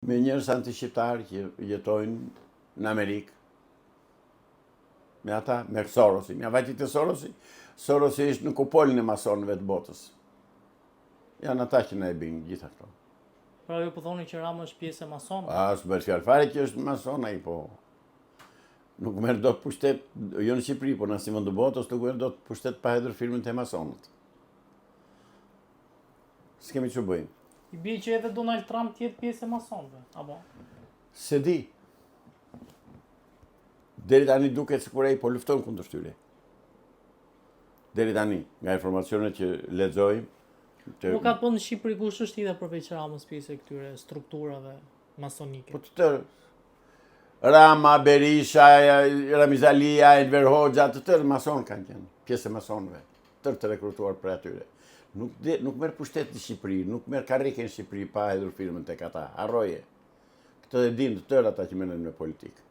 me njerëz antishqiptar që jetojnë në Amerikë. Me ata, me Sorosin. Ja vajti të Sorosi. Sorosi ishtë në kupolin e masonëve të botës. Janë ata që ne e binë gjitha këto. Pra ju po thoni që Rama është pjesë e masonëve? Së bërë fjalë fare që është mason ai, po. Nuk merr dot pushtet, jo në Shqipëri, po në asnjë vend të botës nuk merr dot pushtet pa hedhur firmën te masonët. S'kemi ç'u bëjmë. I bie që edhe Donald Trump të jetë pjesë e masonëve, apo? Se di. Deri tani duket sikur ai po lufton kundër tyre. Deri tani, nga informacionet që lexojmë, Po ka në Shqipëri kush është edhe përveç Ramës pjesë e këtyre strukturave masonike? Po të tërë. Rama, Berisha, Ramizalia, Enver Hoxha, të tërë mason kanë qenë, pjesë e masonëve, tërë të rekrutuar për atyre. Nuk merr pushtet në Shqipëri, nuk merr karrike në Shqipëri pa hedhur firmën tek ata. Harroje. Këtë e dinë të tërë ata që merren me politikë.